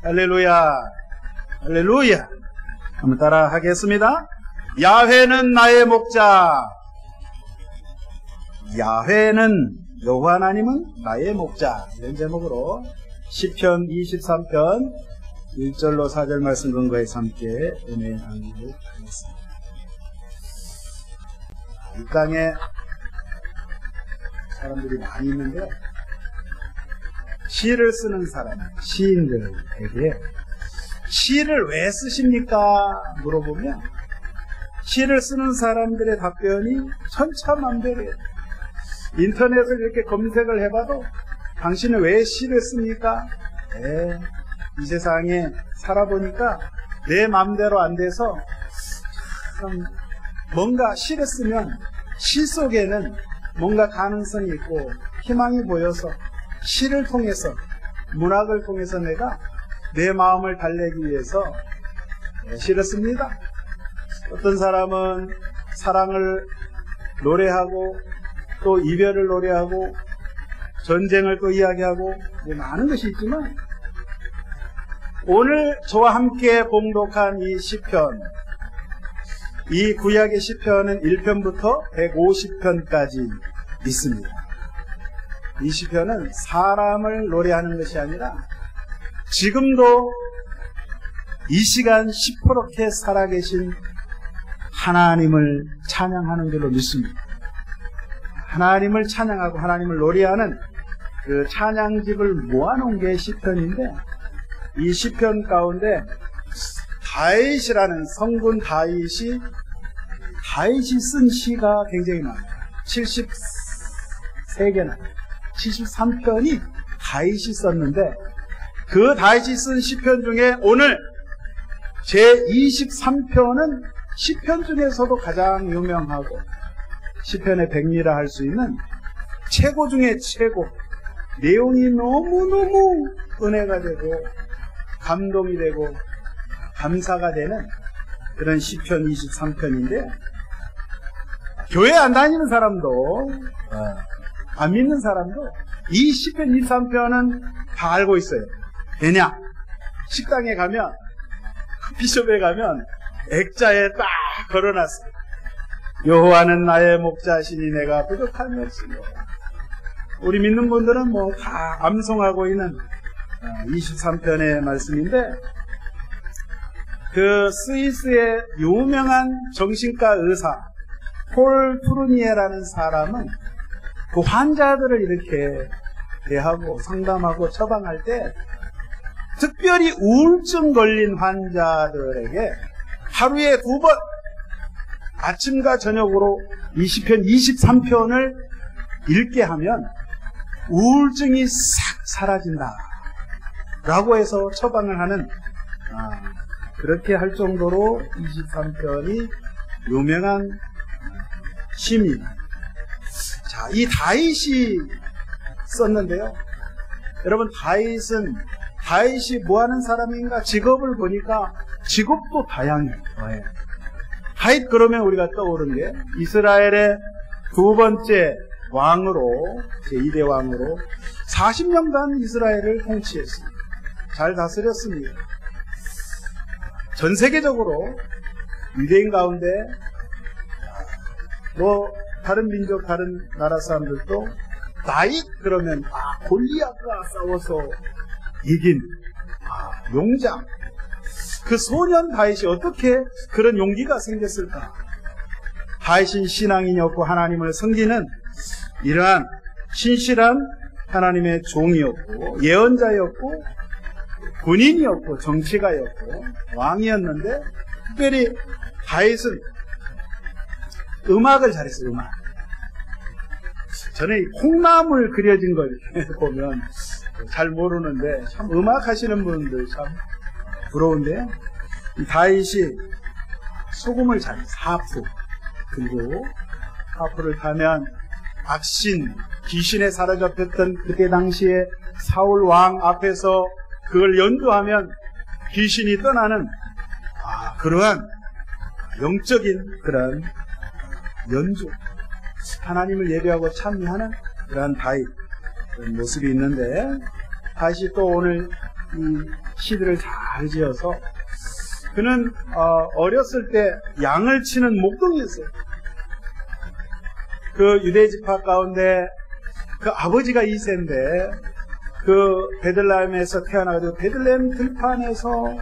할렐루야, 할렐루야. 한번 따라 하겠습니다. 야훼는 나의 목자. 야훼는, 여호와 하나님은 나의 목자. 이런 제목으로 시편 23편 1절로 4절 말씀 근거해서 함께 은혜 나누도록 하겠습니다. 이 땅에 사람들이 많이 있는데 시를 쓰는 사람, 시인들에게 시를 왜 쓰십니까? 물어보면 시를 쓰는 사람들의 답변이 천차만별이에요. 인터넷을 이렇게 검색을 해봐도 당신은 왜 시를 씁니까? 이 세상에 살아보니까 내 마음대로 안 돼서 참 뭔가 시를 쓰면 시 속에는 뭔가 가능성이 있고 희망이 보여서 시를 통해서, 문학을 통해서 내가 내 마음을 달래기 위해서 시를 씁니다. 어떤 사람은 사랑을 노래하고 또 이별을 노래하고 전쟁을 또 이야기하고 많은 것이 있지만 오늘 저와 함께 봉독한 이 시편, 이 구약의 시편은 1편부터 150편까지 있습니다. 이 시편은 사람을 노래하는 것이 아니라 지금도 이 시간 시퍼렇게 살아계신 하나님을 찬양하는 걸로 믿습니다. 하나님을 찬양하고 하나님을 노래하는 그 찬양집을 모아놓은 게 시편인데, 이 시편 가운데 다윗이라는 성군 다윗이 쓴 시가 굉장히 많아요. 73개나 73편이 다윗이 썼는데, 그 다윗이 쓴 시편 중에 오늘 제23편은 시편 중에서도 가장 유명하고 시편의 백미라 할 수 있는 최고 중에 최고, 내용이 너무너무 은혜가 되고 감동이 되고 감사가 되는 그런 시편 23편인데, 교회 안 다니는 사람도 안 믿는 사람도 이 시편 23편은 다 알고 있어요. 왜냐? 식당에 가면, 커피숍에 가면 액자에 딱 걸어놨어요. 여호와는 나의 목자시니 내가 부족함이 없으며. 우리 믿는 분들은 뭐 다 암송하고 있는 23편의 말씀인데, 그 스위스의 유명한 정신과 의사 폴 투르니에라는 사람은 그 환자들을 이렇게 대하고 상담하고 처방할 때 특별히 우울증 걸린 환자들에게 하루에 2번 아침과 저녁으로 이 시편 23편을 읽게 하면 우울증이 싹 사라진다 라고 해서 처방을 하는, 그렇게 할 정도로 23편이 유명한 시입니다. 자, 이 다윗이 썼는데요. 여러분, 다윗이 뭐 하는 사람인가? 직업을 보니까 직업도 다양해요. 다윗 그러면 우리가 떠오르는 게 이스라엘의 두 번째 왕으로, 제2대 왕으로 40년간 이스라엘을 통치했습니다. 잘 다스렸습니다. 전 세계적으로 유대인 가운데 다른 민족, 다른 나라 사람들도 다윗 그러면 골리앗과 싸워서 이긴 용장, 그 소년 다윗이 어떻게 그런 용기가 생겼을까? 다윗은 신앙인이었고 하나님을 섬기는 이러한 신실한 하나님의 종이었고 예언자였고 군인이었고 정치가였고 왕이었는데, 특별히 다윗은 음악을 잘했어요. 음악. 저는 이 콩나물 그려진 걸 보면 잘 모르는데 참 음악 하시는 분들 참 부러운데요. 이 다윗이 소금을 잘했어요. 하프. 그리고 하프를 타면 악신, 귀신에 사로잡혔던 그때 당시에 사울 왕 앞에서 그걸 연주하면 귀신이 떠나는 그러한 영적인 그런 연주, 하나님을 예배하고 참여하는 그러한 다윗, 그런 모습이 있는데, 다시 또 오늘 이 시들을 잘 지어서 그는 어렸을 때 양을 치는 목동이었어요. 그 유대 지파 가운데 그 아버지가 이세인데 그 베들레헴에서 태어나가지고 베들레헴 들판에서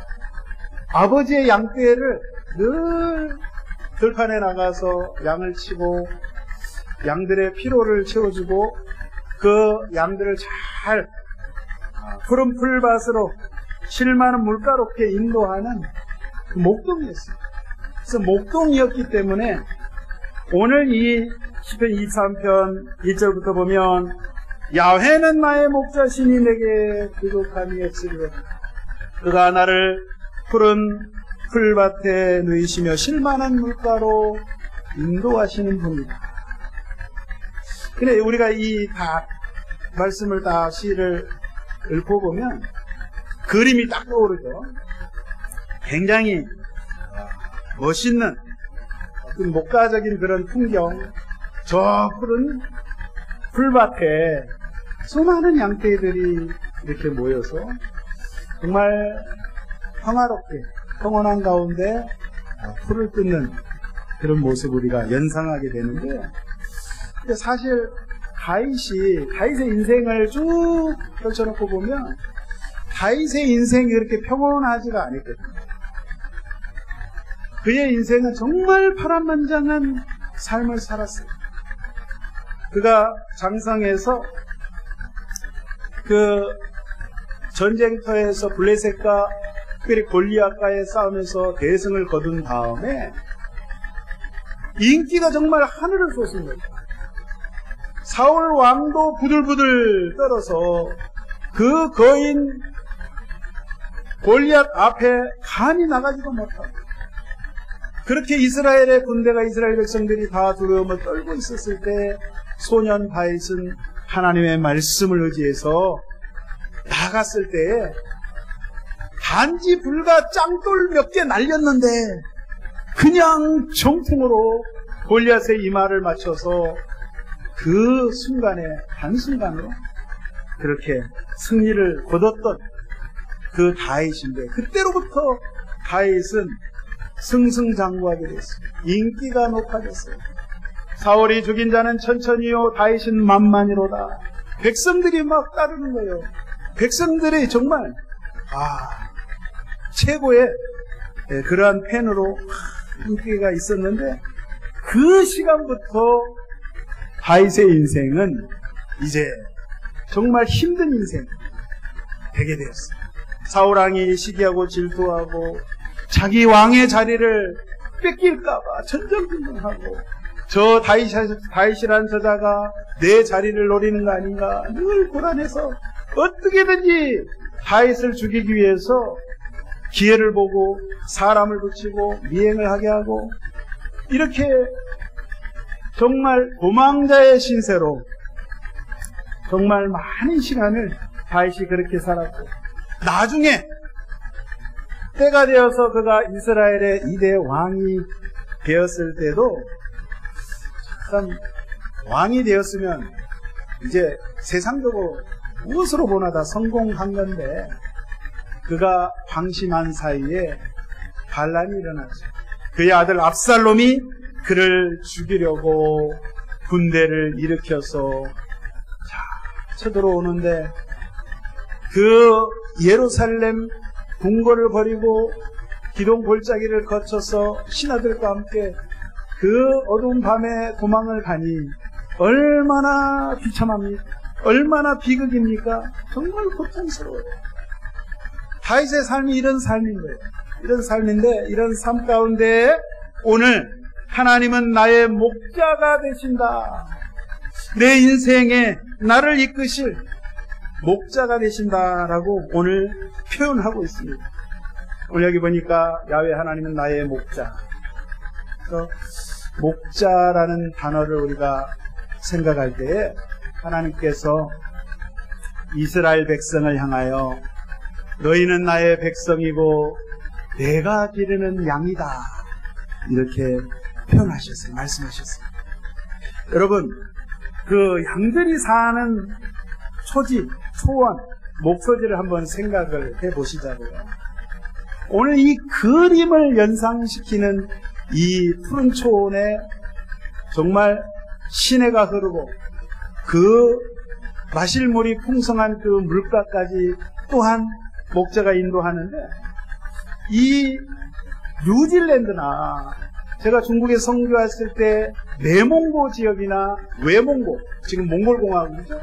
아버지의 양떼를 늘 들판에 나가서 양을 치고 양들의 피로를 채워주고 그 양들을 잘 푸른 풀밭으로 실 많은 물가롭게 인도하는 그 목동이었어요. 그래서 목동이었기 때문에 오늘 이 시편 23편 1절부터 보면 야훼는 나의 목자시니 내게 부족함이 없으리로다. 그가 나를 푸른 풀밭에 누이시며 실 많은 물가로 인도하시는 분이다. 그래 우리가 이 다 말씀을 다 시를 읽고 보면 그림이 딱 떠오르죠. 굉장히 멋있는 어떤 목가적인 그런 풍경, 저 푸른 풀밭에 수많은 양떼들이 이렇게 모여서 정말 평화롭게 평온한 가운데 풀을 뜯는 그런 모습을 우리가 연상하게 되는데, 근데 사실 다윗의 인생을 쭉 펼쳐놓고 보면 다윗의 인생이 그렇게 평온하지가 않았거든요. 그의 인생은 정말 파란만장한 삶을 살았어요. 그가 장성에서 그 전쟁터에서 블레셋과 특별히 골리앗과의 싸움에서 대승을 거둔 다음에 인기가 정말 하늘을 솟은 거죠. 사울 왕도 부들부들 떨어서 그 거인 골리앗 앞에 감히 나가지도 못하고, 그렇게 이스라엘의 군대가 이스라엘 백성들이 다 두려움을 떨고 있었을 때 소년 다윗은 하나님의 말씀을 의지해서 나갔을 때에 단지 불과 짱돌 몇 개 날렸는데 그냥 정풍으로 골리앗의 이마를 맞춰서 그 순간에 한순간으로 그렇게 승리를 거뒀던 그 다윗인데, 그때로부터 다윗은 승승장구하게 됐어요. 인기가 높아졌어요. 사울이 죽인 자는 천천히요 다윗은 만만이로다. 백성들이 막 따르는 거예요. 백성들이 정말 최고의 그러한 팬으로 인기가 있었는데, 그 시간부터 다윗의 인생은 이제 정말 힘든 인생 되게 되었어요. 사울왕이 시기하고 질투하고 자기 왕의 자리를 뺏길까봐 전전긍긍하고, 저 다윗이란 저자가 내 자리를 노리는 거 아닌가 늘 불안해서 어떻게든지 다윗을 죽이기 위해서 기회를 보고 사람을 붙이고 미행을 하게 하고, 이렇게 정말 도망자의 신세로 정말 많은 시간을 다윗이 그렇게 살았고, 나중에 때가 되어서 그가 이스라엘의 2대 왕이 되었을 때도 참 왕이 되었으면 이제 세상적으로 무엇으로 보나 다 성공한 건데, 그가 방심한 사이에 반란이 일어났죠. 그의 아들 압살롬이 그를 죽이려고 군대를 일으켜서 쳐들어오는데, 그 예루살렘 궁궐을 버리고 기동 골짜기를 거쳐서 신하들과 함께 그 어두운 밤에 도망을 가니 얼마나 비참합니까? 얼마나 비극입니까? 정말 고통스러워요. 다윗의 삶이 이런 삶인 거예요. 이런 삶인데, 이런 삶 가운데 오늘 하나님은 나의 목자가 되신다. 내 인생에 나를 이끄실 목자가 되신다라고 오늘 표현하고 있습니다. 오늘 여기 보니까 야훼 하나님은 나의 목자. 그래서 목자라는 단어를 우리가 생각할 때에 하나님께서 이스라엘 백성을 향하여 너희는 나의 백성이고 내가 기르는 양이다, 이렇게 표현하셨어요. 말씀하셨어요. 여러분, 그 양들이 사는 초지, 초원, 목소리를 한번 생각을 해보시자고요. 오늘 이 그림을 연상시키는 이 푸른 초원에 정말 시내가 흐르고 그 마실 물이 풍성한 그 물가까지 또한 목자가 인도하는데, 이 뉴질랜드나 제가 중국에 선교했을 때 내몽고 지역이나 외몽고, 지금 몽골공화국이죠.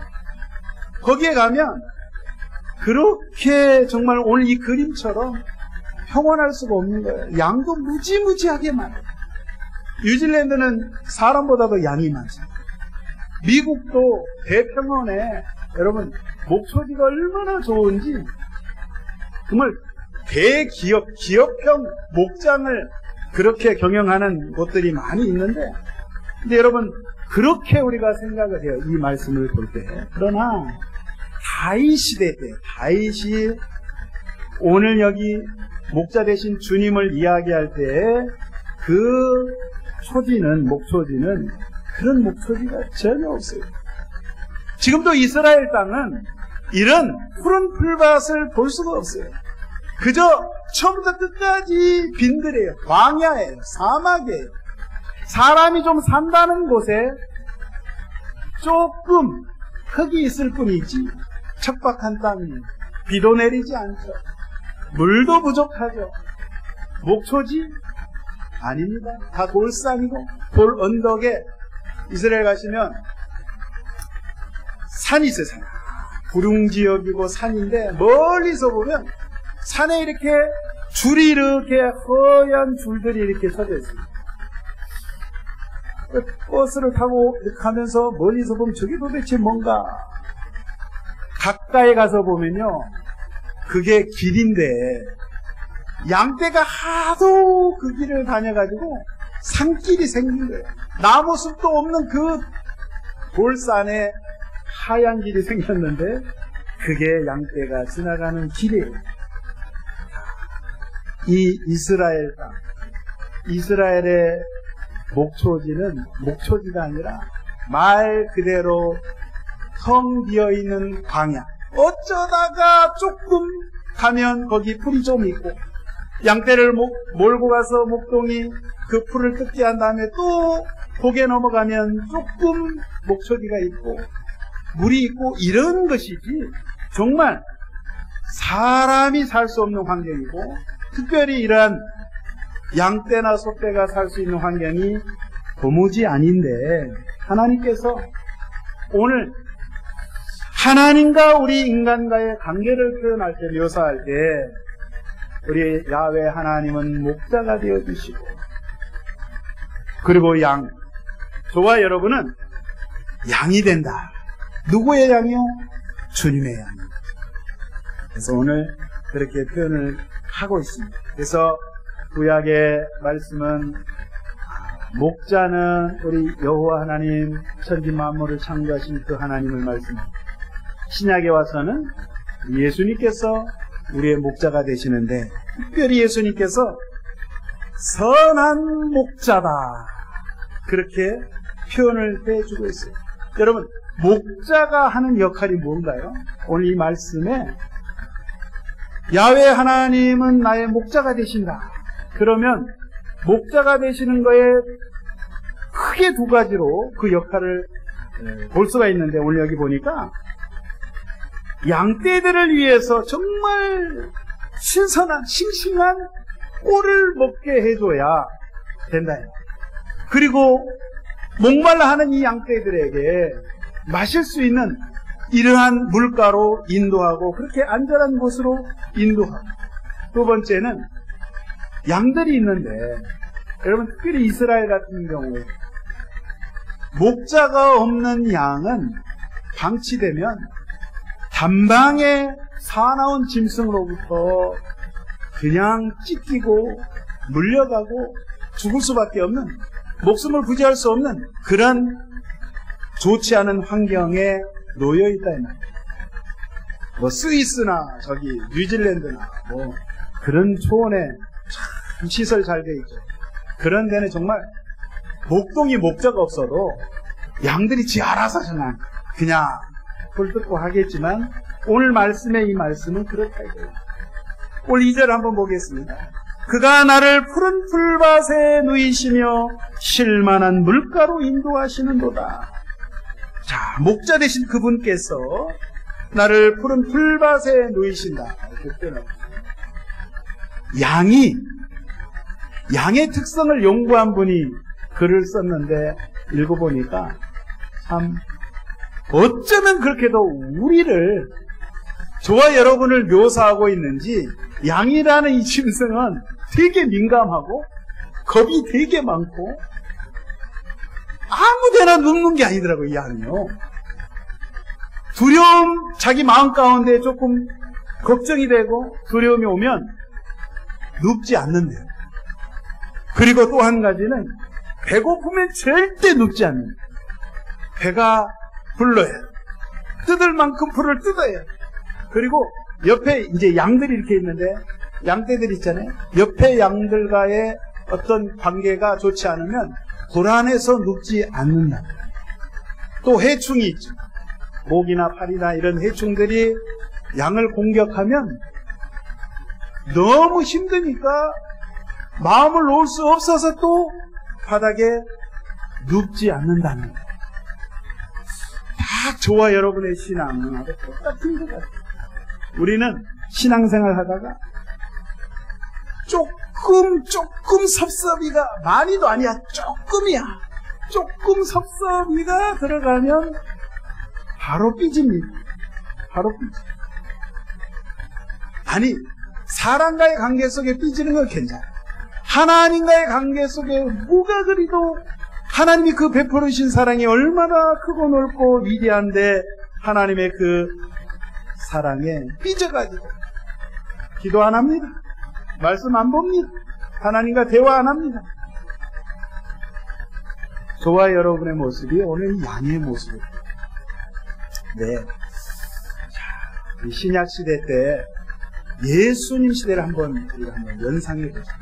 거기에 가면 그렇게 정말 오늘 이 그림처럼 평온할 수가 없는 거예요. 양도 무지무지하게 많아요. 뉴질랜드는 사람보다도 양이 많습니다. 미국도 대평원에 여러분 목초지가 얼마나 좋은지, 정말 대기업, 기업형 목장을 그렇게 경영하는 곳들이 많이 있는데, 근데 여러분 그렇게 우리가 생각을 해요, 이 말씀을 볼 때. 그러나 다윗 시대 때, 다윗이 오늘 여기 목자 되신 주님을 이야기할 때 그 초지는, 목초지는 그런 목초지가 전혀 없어요. 지금도 이스라엘 땅은 이런 푸른 풀밭을 볼 수가 없어요. 그저 처음부터 끝까지 빈들이에요. 광야예요. 사막이에요. 사람이 좀 산다는 곳에 조금 흙이 있을 뿐이지 척박한 땅이에요. 비도 내리지 않죠. 물도 부족하죠. 목초지? 아닙니다. 다 돌산이고 돌 언덕에, 이스라엘 가시면 산이 있어요. 산. 구릉지역이고 산인데 멀리서 보면 산에 이렇게 줄이, 이렇게 허연 줄들이 이렇게 서져 있습니다. 버스를 타고 이렇게 가면서 멀리서 보면 저게 도대체 뭔가, 가까이 가서 보면요, 그게 길인데 양떼가 하도 그 길을 다녀가지고 산길이 생긴 거예요. 나무숲도 없는 그 돌산에 하얀 길이 생겼는데 그게 양떼가 지나가는 길이에요. 이 이스라엘 땅, 이스라엘의 목초지는 목초지가 아니라 말 그대로 텅 비어있는 광야. 어쩌다가 조금 가면 거기 풀이 좀 있고, 양떼를 몰고 가서 목동이 그 풀을 뜯게 한 다음에 또 고개 넘어가면 조금 목초지가 있고 물이 있고, 이런 것이지 정말 사람이 살 수 없는 환경이고, 특별히 이러한 양떼나 소떼가 살 수 있는 환경이 도무지 아닌데, 하나님께서 오늘 하나님과 우리 인간과의 관계를 표현할 때, 묘사할 때, 우리 야훼 하나님은 목자가 되어주시고, 그리고 양, 저와 여러분은 양이 된다. 누구의 양이요? 주님의 양. 그래서 오늘 그렇게 표현을 하고 있습니다. 그래서 구약의 말씀은 목자는 우리 여호와 하나님, 천지 만물을 창조하신 그 하나님을 말씀합니다. 신약에 와서는 예수님께서 우리의 목자가 되시는데, 특별히 예수님께서 선한 목자다, 그렇게 표현을 해주고 있어요. 여러분, 목자가 하는 역할이 뭔가요? 오늘 이 말씀에 야훼 하나님은 나의 목자가 되신다. 그러면 목자가 되시는 거에 크게 두 가지로 그 역할을 볼 수가 있는데, 오늘 여기 보니까 양떼들을 위해서 정말 신선한, 싱싱한 꿀을 먹게 해줘야 된다. 그리고 목말라 하는 이 양떼들에게 마실 수 있는 이러한 물가로 인도하고, 그렇게 안전한 곳으로 인도하고, 두 번째는 양들이 있는데, 여러분 특별히 이스라엘 같은 경우 목자가 없는 양은 방치되면 단방에 사나운 짐승으로부터 그냥 찢기고 물려가고 죽을 수밖에 없는, 목숨을 부지할 수 없는 그런 좋지 않은 환경에 놓여 있다 이 말이에요. 뭐 스위스나 저기 뉴질랜드나 뭐 그런 초원에 참 시설 잘 돼 있죠. 그런 데는 정말 목동이 목자가 없어도 양들이 지 알아서 그냥 풀 뜯고 하겠지만, 오늘 말씀의 이 말씀은 그렇다 이거예요. 오늘 2절 한번 보겠습니다. 그가 나를 푸른 풀밭에 누이시며 쉴만한 물가로 인도하시는도다. 자, 목자 되신 그분께서 나를 푸른 풀밭에 누이신다. 양의 특성을 연구한 분이 글을 썼는데 읽어보니까 참 어쩌면 그렇게도 우리를, 저와 여러분을 묘사하고 있는지 양이라는 이 짐승은 되게 민감하고 겁이 되게 많고 아무데나 눕는 게 아니더라고요. 이 양이요. 두려움, 자기 마음 가운데 조금 걱정이 되고 두려움이 오면 눕지 않는데요. 그리고 또 한 가지는 배고프면 절대 눕지 않는, 배가 불러야 뜯을 만큼 풀을 뜯어야. 그리고 옆에 이제 양들이 이렇게 있는데, 양떼들 있잖아요. 옆에 양들과의 어떤 관계가 좋지 않으면 불안해서 눕지 않는다. 또 해충이 있죠. 모기나 파리나 이런 해충들이 양을 공격하면 너무 힘드니까 마음을 놓을 수 없어서 또 바닥에 눕지 않는다는 거예요. 딱 저와 여러분의 신앙하고 똑같은 것 같아요. 우리는 신앙생활 하다가 조금 섭섭이가, 많이도 아니야, 조금이야. 조금 섭섭이가 들어가면 바로 삐집니다. 바로 삐집. 아니, 사람과의 관계 속에 삐지는 건 괜찮아요. 하나님과의 관계 속에 뭐가 그리도 하나님이 그 베풀으신 사랑이 얼마나 크고 넓고 위대한데 하나님의 그 사랑에 삐져가지고 기도 안 합니다. 말씀 안 봅니다. 하나님과 대화 안 합니다. 저와 여러분의 모습이 오늘 양의 모습입니다. 네. 자, 신약 시대 때 예수님 시대를 한번 연상해 보십시오.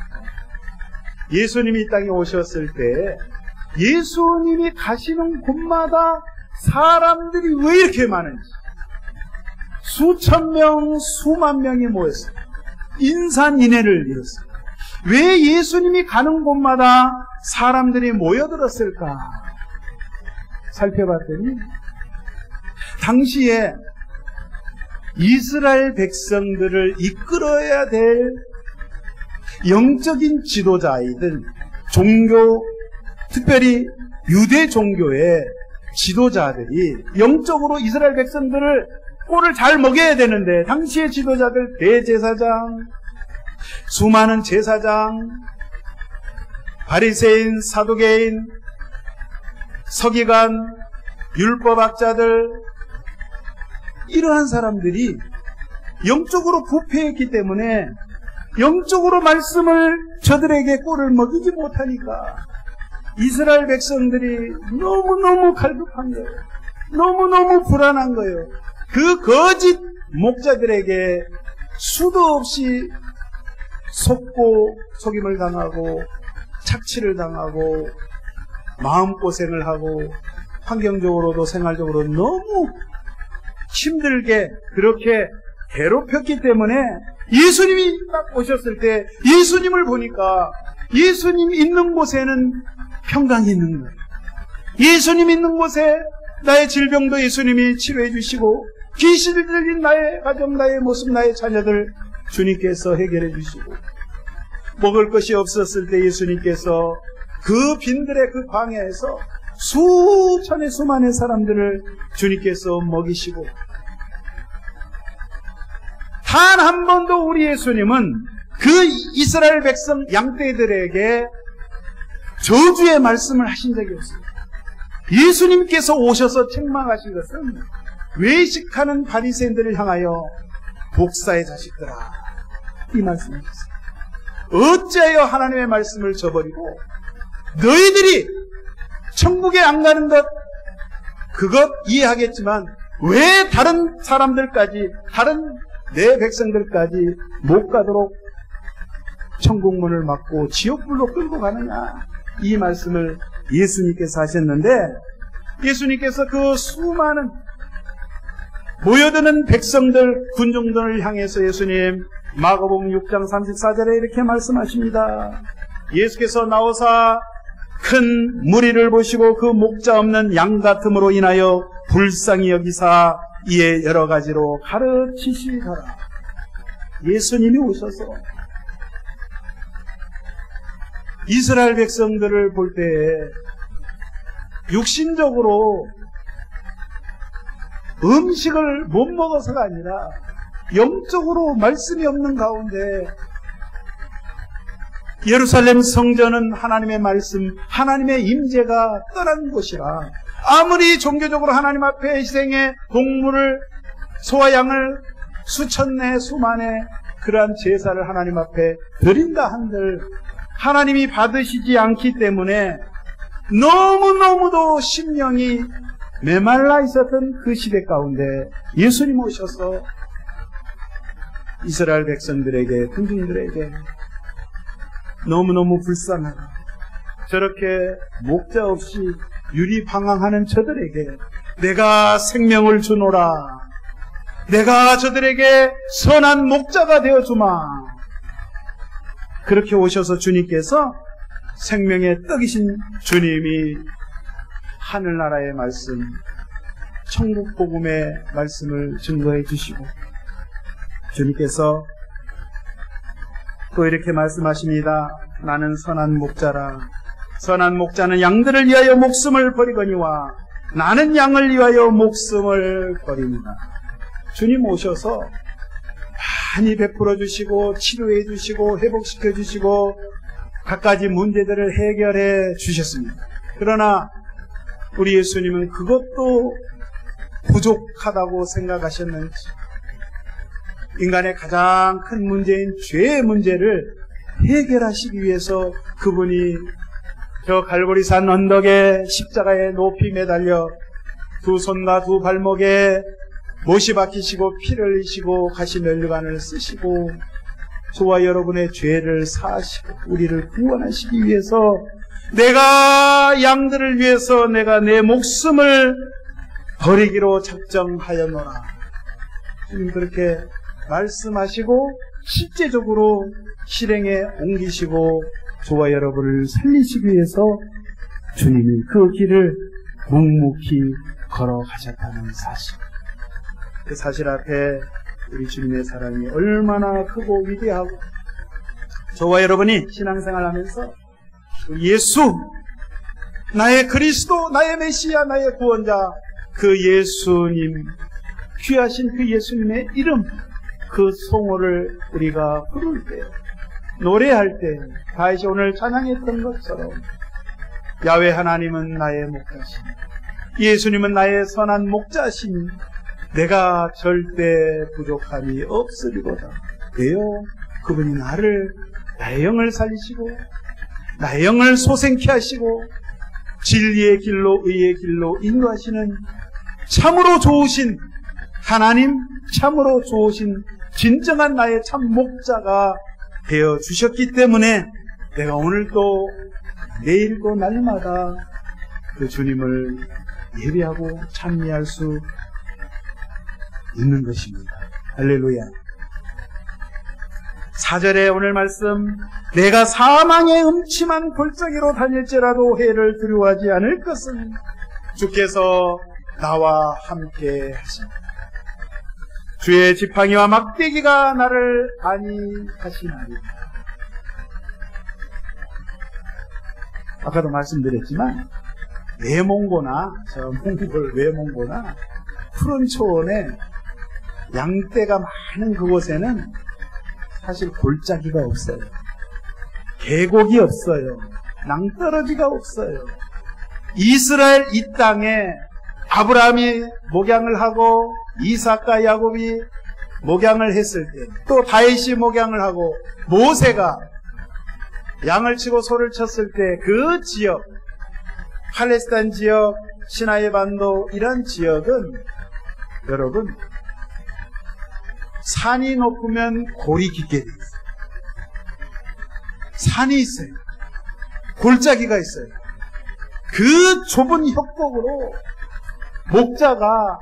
예수님이 이 땅에 오셨을 때 예수님이 가시는 곳마다 사람들이 왜 이렇게 많은지, 수천 명, 수만 명이 모였어요. 인산인해를 이뤘어요. 왜 예수님이 가는 곳마다 사람들이 모여들었을까 살펴봤더니, 당시에 이스라엘 백성들을 이끌어야 될 영적인 지도자이든 종교, 특별히 유대 종교의 지도자들이 영적으로 이스라엘 백성들을 꼴을 잘 먹여야 되는데, 당시의 지도자들, 대제사장, 수많은 제사장, 바리새인, 사두개인, 서기관, 율법학자들, 이러한 사람들이 영적으로 부패했기 때문에 영적으로 말씀을 저들에게 꼴을 먹이지 못하니까 이스라엘 백성들이 너무너무 갈급한 거예요. 너무너무 불안한 거예요. 그 거짓 목자들에게 수도 없이 속고 속임을 당하고 착취를 당하고 마음고생을 하고 환경적으로도 생활적으로 너무 힘들게 그렇게 괴롭혔기 때문에 예수님이 딱 오셨을 때 예수님을 보니까 예수님 있는 곳에는 평강이 있는 거예요. 예수님 있는 곳에 나의 질병도 예수님이 치료해 주시고, 귀신이 들린 나의 가정, 나의 모습, 나의 자녀들 주님께서 해결해 주시고, 먹을 것이 없었을 때 예수님께서 그 빈들의 그 광야에서 수천의 수만의 사람들을 주님께서 먹이시고, 단 한 번도 우리 예수님은 그 이스라엘 백성 양떼들에게 저주의 말씀을 하신 적이 없습니다. 예수님께서 오셔서 책망하신 것은 외식하는 바리새인들을 향하여 복사의 자식들아, 이 말씀이셨어요. 어찌하여 하나님의 말씀을 저버리고 너희들이 천국에 안 가는 것, 그것 이해하겠지만 왜 다른 사람들까지, 다른 내 백성들까지 못 가도록 천국문을 막고 지옥불로 끌고 가느냐, 이 말씀을 예수님께서 하셨는데, 예수님께서 그 수많은 모여드는 백성들, 군중들을 향해서 예수님 마가복음 6장 34절에 이렇게 말씀하십니다. 예수께서 나오사 큰 무리를 보시고 그 목자 없는 양 같음으로 인하여 불쌍히 여기사 이에 여러 가지로 가르치시더라. 예수님이 오셔서 이스라엘 백성들을 볼 때에 육신적으로 음식을 못 먹어서가 아니라 영적으로 말씀이 없는 가운데 예루살렘 성전은 하나님의 말씀, 하나님의 임재가 떠난 곳이라 아무리 종교적으로 하나님 앞에 희생의 동물을, 소와 양을 수천내 수만의 그러한 제사를 하나님 앞에 드린다 한들 하나님이 받으시지 않기 때문에 너무너무도 심령이 메말라 있었던 그 시대 가운데 예수님 오셔서 이스라엘 백성들에게, 군중들에게 너무너무 불쌍하다. 저렇게 목자 없이 유리방황하는 저들에게 내가 생명을 주노라. 내가 저들에게 선한 목자가 되어주마. 그렇게 오셔서 주님께서 생명의 떡이신 주님이 하늘나라의 말씀, 천국 복음의 말씀을 증거해 주시고 주님께서 또 이렇게 말씀하십니다. 나는 선한 목자라. 선한 목자는 양들을 위하여 목숨을 버리거니와 나는 양을 위하여 목숨을 버립니다. 주님 오셔서 많이 베풀어 주시고 치료해 주시고 회복시켜 주시고 갖가지 문제들을 해결해 주셨습니다. 그러나 우리 예수님은 그것도 부족하다고 생각하셨는지 인간의 가장 큰 문제인 죄의 문제를 해결하시기 위해서 그분이 저 갈보리산 언덕에 십자가에 높이 매달려 두 손과 두 발목에 못이 박히시고 피를 흘리시고 가시면류관을 쓰시고 저와 여러분의 죄를 사하시고 우리를 구원하시기 위해서 내가 양들을 위해서 내가 내 목숨을 버리기로 작정하였노라. 주님 그렇게 말씀하시고 실제적으로 실행에 옮기시고 저와 여러분을 살리시기 위해서 주님이 그 길을 묵묵히 걸어가셨다는 사실. 그 사실 앞에 우리 주님의 사랑이 얼마나 크고 위대하고 저와 여러분이 신앙생활 하면서 예수, 나의 그리스도, 나의 메시아, 나의 구원자, 그 예수님, 귀하신 그 예수님의 이름, 그 성호를 우리가 부를 때, 노래할 때, 다시 오늘 찬양했던 것처럼 야훼 하나님은 나의 목자신, 예수님은 나의 선한 목자신, 내가 절대 부족함이 없으리로다. 왜요? 그분이 나의 영을 살리시고 나의 영을 소생케 하시고 진리의 길로 의의 길로 인도하시는 참으로 좋으신 하나님, 참으로 좋으신 진정한 나의 참 목자가 되어주셨기 때문에 내가 오늘도 내일도 날마다 그 주님을 예배하고 찬미할 수 있는 것입니다. 할렐루야. 4절에 오늘 말씀, 내가 사망의 음침한 골짜기로 다닐지라도 해를 두려워하지 않을 것은 주께서 나와 함께 하십니다. 주의 지팡이와 막대기가 나를 안위하시나니. 아까도 말씀드렸지만 외몽고나 저 몽골 외몽고나 푸른 초원에 양떼가 많은 그곳에는 사실 골짜기가 없어요. 계곡이 없어요. 낭떠러지가 없어요. 이스라엘 이 땅에 아브라함이 목양을 하고 이삭과 야곱이 목양을 했을 때, 또 다윗이 목양을 하고 모세가 양을 치고 소를 쳤을 때 그 지역, 팔레스타인 지역, 시나이 반도 이런 지역은 여러분 산이 높으면 골이 깊게 돼 있어요. 산이 있어요. 골짜기가 있어요. 그 좁은 협곡으로 목자가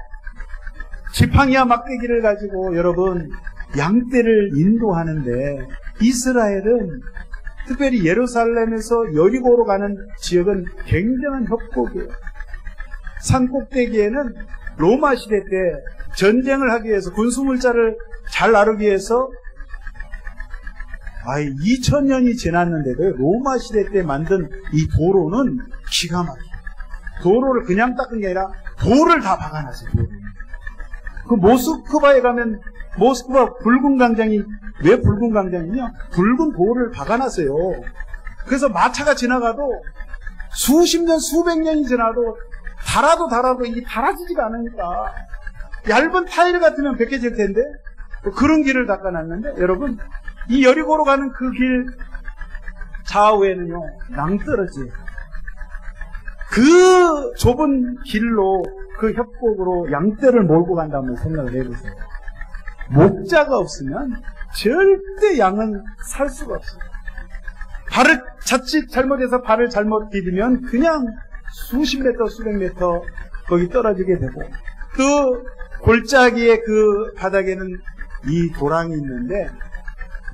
지팡이와 막대기를 가지고 여러분 양떼를 인도하는데, 이스라엘은 특별히 예루살렘에서 여리고로 가는 지역은 굉장한 협곡이에요. 산 꼭대기에는 로마 시대 때 전쟁을 하기 위해서, 군수물자를 잘 나르기 위해서 2000년이 지났는데도 로마 시대 때 만든 이 도로는 기가 막혀요. 도로를 그냥 닦은 게 아니라 돌을 다 박아놨어요. 그 모스크바에 가면 모스크바 붉은 광장이, 왜 붉은 광장이냐? 붉은 돌을 박아놨어요. 그래서 마차가 지나가도 수십 년, 수백 년이 지나도 달아도 이게 달아지지가 않으니까, 얇은 타일 같으면 벗겨질 텐데 그런 길을 닦아놨는데, 여러분 이 여리고로 가는 그 길 좌우에는요 낭떠러지, 그 좁은 길로, 그 협곡으로 양떼를 몰고 간다면 생각을 해보세요. 목자가 없으면 절대 양은 살 수가 없어요. 발을 자칫 잘못해서 발을 잘못 디디면 그냥 수십 미터, 수백 미터 거기 떨어지게 되고, 그 골짜기의 그 바닥에는 이 도랑이 있는데,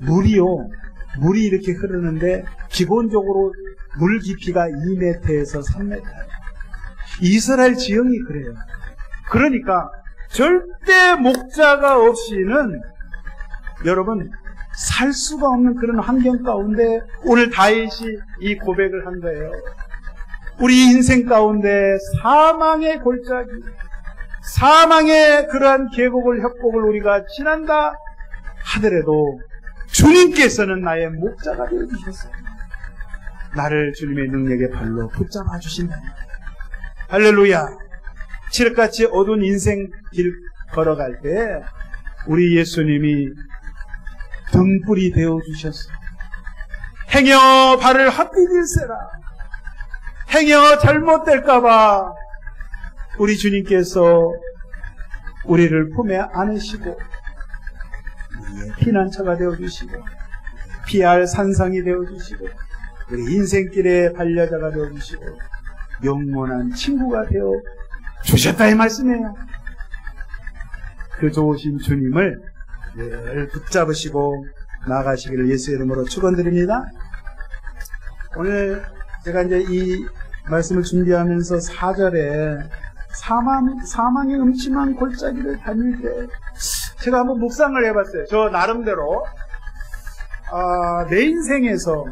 물이 이렇게 흐르는데 기본적으로 물 깊이가 2m에서 3m. 이스라엘 지형이 그래요. 그러니까 절대 목자가 없이는 여러분 살 수가 없는 그런 환경 가운데 오늘 다윗이 이 고백을 한 거예요. 우리 인생 가운데 사망의 골짜기, 사망의 그러한 계곡을, 협곡을 우리가 지난다 하더라도 주님께서는 나의 목자가 되어주셨어요. 나를 주님의 능력의 발로 붙잡아 주신다. 할렐루야. 칠흑같이 어두운 인생 길 걸어갈 때 우리 예수님이 등불이 되어주셨어요. 행여 발을 헛디딜세라. 행여 잘못될까봐 우리 주님께서 우리를 품에 안으시고 피난처가 되어주시고 피할 산성이 되어주시고 우리 인생길의 반려자가 되어주시고 영원한 친구가 되어주셨다 이 말씀이에요. 그 좋으신 주님을 늘 붙잡으시고 나가시기를 예수의 이름으로 축원드립니다. 오늘 제가 이제 이 말씀을 준비하면서 4절에 사망의 음침한 골짜기를 다닐 때 제가 한번 묵상을 해봤어요. 저 나름대로 내 인생에서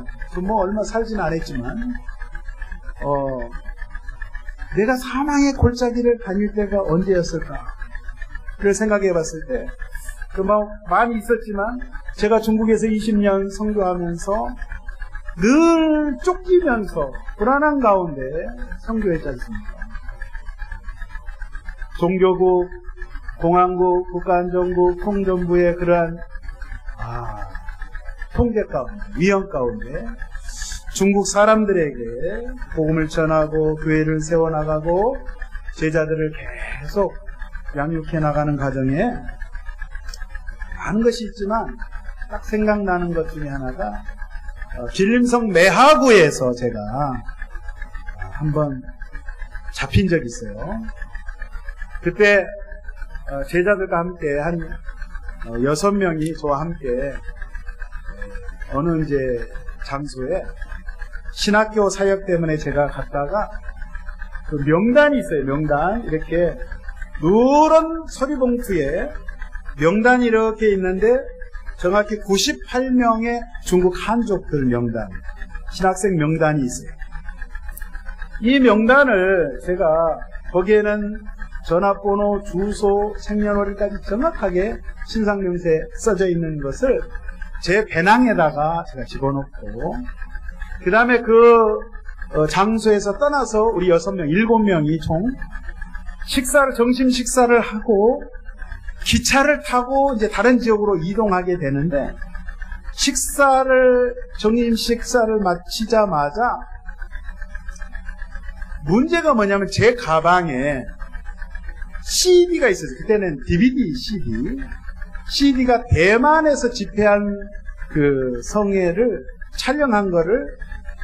뭐 얼마 살지는 않았지만 내가 사망의 골짜기를 다닐 때가 언제였을까? 그걸 생각해봤을 때 많이 있었지만 제가 중국에서 20년 선교하면서 늘 쫓기면서 불안한 가운데 선교했지 않습니까? 종교국, 공안국, 국가안전국, 통전부의 그러한 통제 가운데, 위험 가운데 중국 사람들에게 복음을 전하고 교회를 세워나가고 제자들을 계속 양육해 나가는 과정에 많은 것이 있지만 딱 생각나는 것 중에 하나가 길림성 매하구에서 제가 한번 잡힌 적이 있어요. 그때 제자들과 함께 한 6명이 저와 함께 어느 이제 장소에 신학교 사역 때문에 제가 갔다가 그 명단이 있어요. 명단 이렇게 누런 서리봉투에 명단이 이렇게 있는데 정확히 98명의 중국 한족들 명단, 신학생 명단이 있어요. 이 명단을 제가 거기에는 전화번호, 주소, 생년월일까지 정확하게 신상명세에 써져 있는 것을 제 배낭에다가 제가 집어넣고 그 다음에 그 장소에서 떠나서 우리 6명, 7명이 총 점심 식사를 하고 기차를 타고 이제 다른 지역으로 이동하게 되는데 점심 식사를 마치자마자 문제가 뭐냐면 제 가방에 CD가 있었어요. 그때는 DVD CD가 대만에서 집회한 그 성회를 촬영한 거를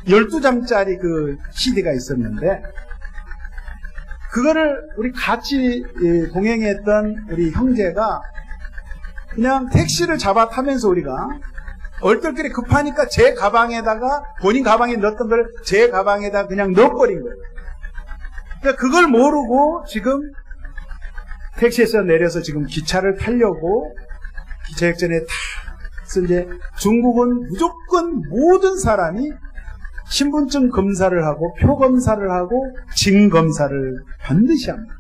12장짜리 그 CD가 있었는데 그거를 우리 같이 동행했던 우리 형제가 그냥 택시를 잡아 타면서 우리가 얼떨결에 급하니까 제 가방에다가 본인 가방에 넣었던 걸 제 가방에다 그냥 넣어버린 거예요. 그러니까 그걸 모르고 지금 택시에서 내려서 지금 기차를 타려고 기차역전에 다 이제 중국은 무조건 모든 사람이 신분증 검사를 하고 표 검사를 하고 징 검사를 반드시 합니다.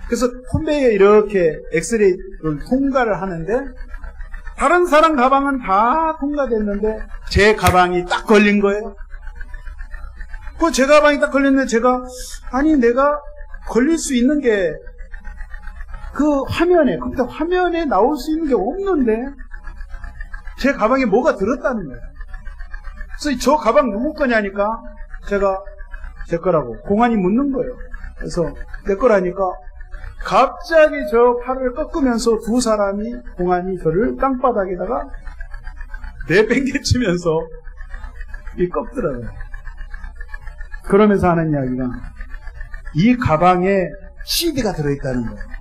그래서 콘베이에 이렇게 엑스레이를 통과를 하는데 다른 사람 가방은 다 통과됐는데 제 가방이 딱 걸린 거예요. 그 제 가방이 딱 걸렸는데 제가 아니 내가 걸릴 수 있는 게 그 화면에 그때 화면에 나올 수 있는 게 없는데 제 가방에 뭐가 들었다는 거예요. 그래서 저 가방 누구 거냐니까 제가 제 거라고 공안이 묻는 거예요. 그래서 내 거라니까 갑자기 저 팔을 꺾으면서 두 사람이 공안이 저를 땅바닥에다가 내팽개치면서 이 꺾더라고요. 그러면서 하는 이야기가 이 가방에 CD가 들어있다는 거예요.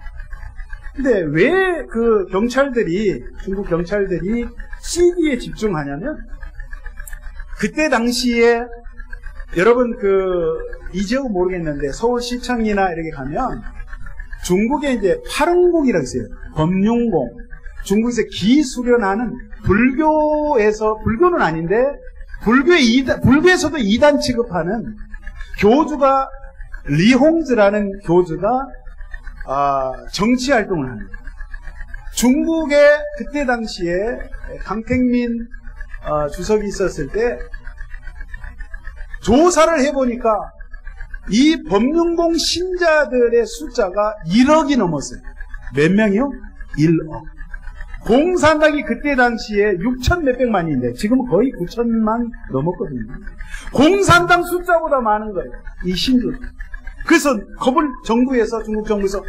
근데 왜 그 경찰들이 중국 경찰들이 CD에 집중하냐면 그때 당시에 여러분 이 지역은 모르겠는데 서울시청이나 이렇게 가면 중국에 이제 파릉공이라고 있어요. 법륜공. 중국에서 기수련하는 불교는 아닌데 불교에서도 2단 취급하는 교주가 리홍즈라는 교주가 정치활동을 하는 거예요. 중국에 그때 당시에 강택민 주석이 있었을 때 조사를 해보니까 이 법륜공 신자들의 숫자가 1억이 넘었어요. 몇 명이요? 1억. 공산당이 그때 당시에 6천 몇백만인데 지금은 거의 9천만 넘었거든요. 공산당 숫자보다 많은 거예요. 이 신주. 그래서 겁을 중국 정부에서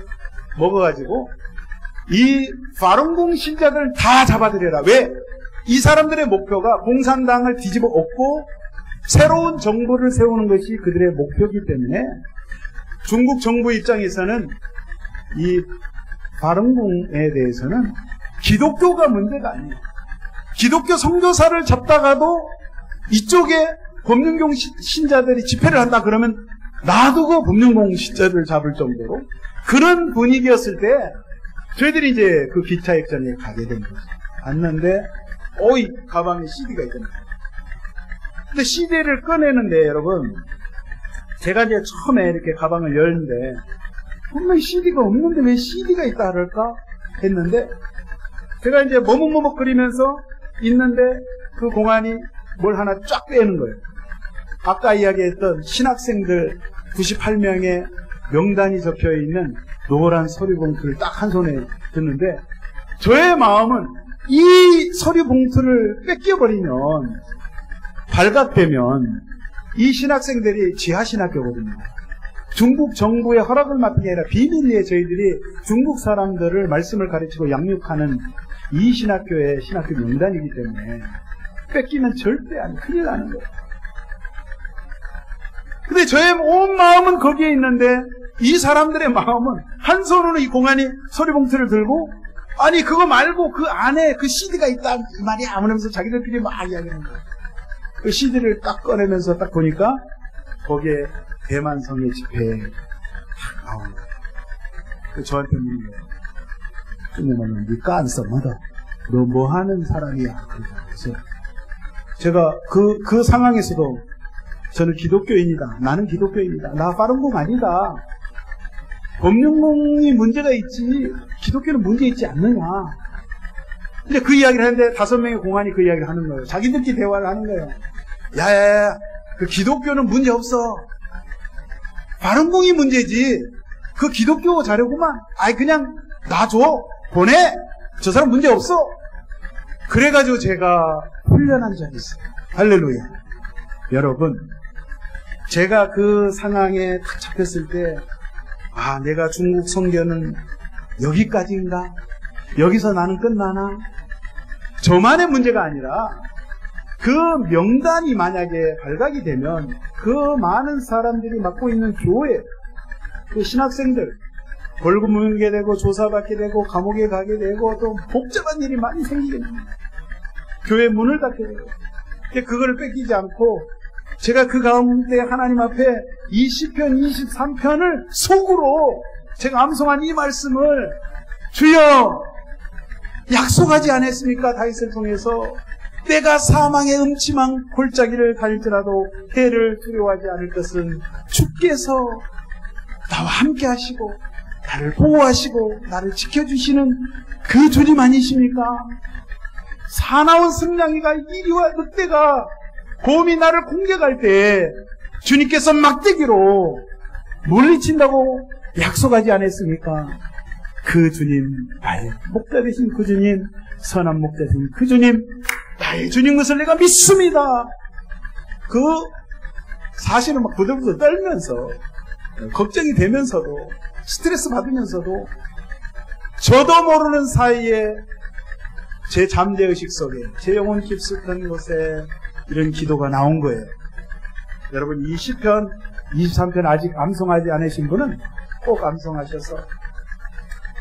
먹어가지고 이 파룬공 신자들을 다 잡아들여라. 왜? 이 사람들의 목표가 공산당을 뒤집어 엎고 새로운 정부를 세우는 것이 그들의 목표이기 때문에 중국 정부 입장에서는 이 파룬공에 대해서는 기독교가 문제가 아니에요. 기독교 선교사를 잡다가도 이쪽에 법륜공 신자들이 집회를 한다 그러면 놔두고 법륜공 신자들을 잡을 정도로 그런 분위기였을 때 저희들이 이제 그 기차 역전에 가게 된 거죠. 갔는데 이 가방에 CD가 있잖아요. 근데 CD를 꺼내는데 여러분 제가 이제 처음에 이렇게 가방을 열는데 분명히 CD가 없는데 왜 CD가 있다 그럴까 했는데 제가 이제 머뭇머뭇거리면서 있는데 그 공안이 뭘 하나 쫙 빼는 거예요. 아까 이야기했던 신학생들 98명의 명단이 접혀있는 노란 서류 봉투를 딱 한 손에 듣는데 저의 마음은 이 서류 봉투를 뺏겨버리면 발각되면 이 신학생들이 지하신학교거든요. 중국 정부의 허락을 맡은 게 아니라 비밀리에 저희들이 중국 사람들을 말씀을 가르치고 양육하는 이 신학교의 신학교 명단이기 때문에 뺏기면 절대 큰일 나는 거예요. 근데 저의 온 마음은 거기에 있는데 이 사람들의 마음은 한 손으로 이 공안이 서류봉투를 들고 아니 그거 말고 그 안에 그 CD가 있다 이 말이야 하면서 자기들끼리 막 이야기하는 거예요. 그 CD를 딱 꺼내면서 딱 보니까 거기에 대만성의 집회에 딱 나오는 거예요. 그 저한테 묻는 거예요. 근데 말은 니 깐썸하다. 너 뭐 하는 사람이야. 그래서 제가 그 상황에서도 저는 기독교인이다. 나는 기독교인이다. 나 파룬공 아니다. 법륜공이 문제가 있지 기독교는 문제 있지 않느냐. 근데 그 이야기를 하는데 5명의 공안이 그 이야기를 하는 거예요. 자기들끼리 대화를 하는 거예요. 야야야 그 기독교는 문제 없어. 파룬공이 문제지. 그 기독교 자료구만. 아이 그냥 놔줘. 보내. 저 사람 문제 없어. 그래가지고 제가 훈련한 적이 있어요. 할렐루야. 여러분 제가 그 상황에 딱 잡혔을 때 내가 중국 선교는 여기까지인가? 여기서 나는 끝나나? 저만의 문제가 아니라 그 명단이 만약에 발각이 되면 그 많은 사람들이 맡고 있는 교회 그 신학생들 벌금 물게 되고 조사받게 되고 감옥에 가게 되고 또 복잡한 일이 많이 생기게 됩니다. 교회 문을 닫게 되고. 근데 그거를 뺏기지 않고 제가 그 가운데 하나님 앞에 20편, 23편을 속으로 제가 암송한 이 말씀을 주여 약속하지 않았습니까? 다윗을 통해서 내가 사망의 음침한 골짜기를 갈지라도 해를 두려워하지 않을 것은 주께서 나와 함께 하시고 나를 보호하시고 나를 지켜주시는 그 주님 아니십니까? 사나운 승냥이가 이리와 늑대가 곰이 나를 공격할 때 주님께서 막대기로 물리친다고 약속하지 않았습니까? 그 주님, 나의 목자 되신 그 주님, 선한 목자 되신 그 주님, 나의 주님 것을 내가 믿습니다. 그 사실은 막 부들부들 떨면서 걱정이 되면서도 스트레스 받으면서도 저도 모르는 사이에 제 잠재의식 속에 제 영혼 깊숙한 곳에 이런 기도가 나온 거예요. 여러분 20편, 23편 아직 암송하지 않으신 분은 꼭 암송하셔서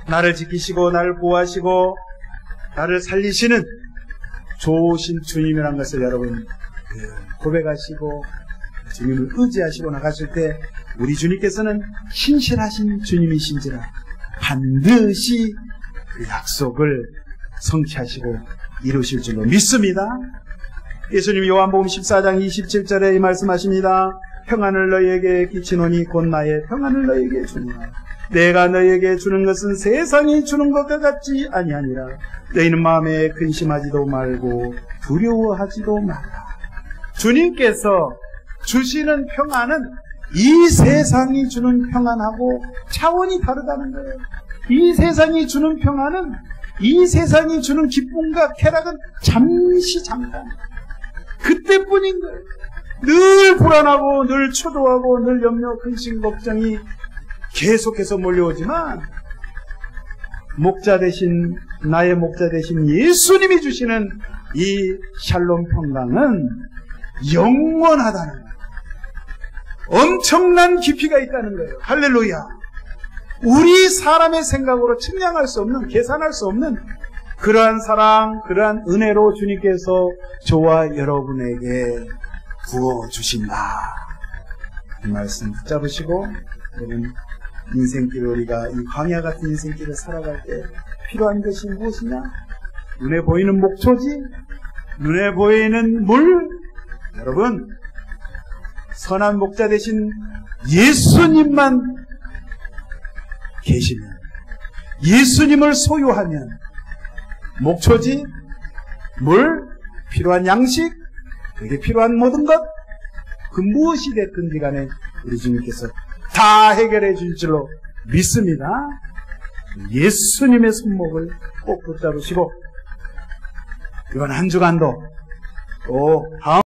나를 지키시고 나를 보호하시고 나를 살리시는 좋으신 주님이라는 것을 여러분 고백하시고 주님을 의지하시고 나가실 때 우리 주님께서는 신실하신 주님이신지라 반드시 그 약속을 성취하시고 이루실 줄로 믿습니다. 예수님 요한복음 14장 27절에 이 말씀하십니다. 평안을 너희에게 끼치노니 곧 나의 평안을 너희에게 주노라. 내가 너희에게 주는 것은 세상이 주는 것과 같지 아니하니라. 너희는 마음에 근심하지도 말고 두려워하지도 말라. 주님께서 주시는 평안은 이 세상이 주는 평안하고 차원이 다르다는 거예요. 이 세상이 주는 평안은 이 세상이 주는 기쁨과 쾌락은 잠시 잠깐 그때뿐인 거예요. 늘 불안하고 늘 초조하고 늘 염려, 근심, 걱정이 계속해서 몰려오지만 목자 되신 나의 목자 되신 예수님이 주시는 이 샬롬 평강은 영원하다는 거예요. 엄청난 깊이가 있다는 거예요. 할렐루야. 우리 사람의 생각으로 측량할 수 없는, 계산할 수 없는 그러한 사랑, 그러한 은혜로 주님께서 저와 여러분에게 부어주신다. 이 말씀 붙잡으시고 여러분 인생길 우리가 이 광야 같은 인생길을 살아갈 때 필요한 것이 무엇이냐? 눈에 보이는 목초지? 눈에 보이는 물? 여러분 선한 목자 되신 예수님만 계시면, 예수님을 소유하면 목초지, 물, 필요한 양식, 그게 필요한 모든 것, 그 무엇이 됐든지 간에 우리 주님께서 다 해결해 줄 줄로 믿습니다. 예수님의 손목을 꼭 붙잡으시고 이번 한 주간도 또 다음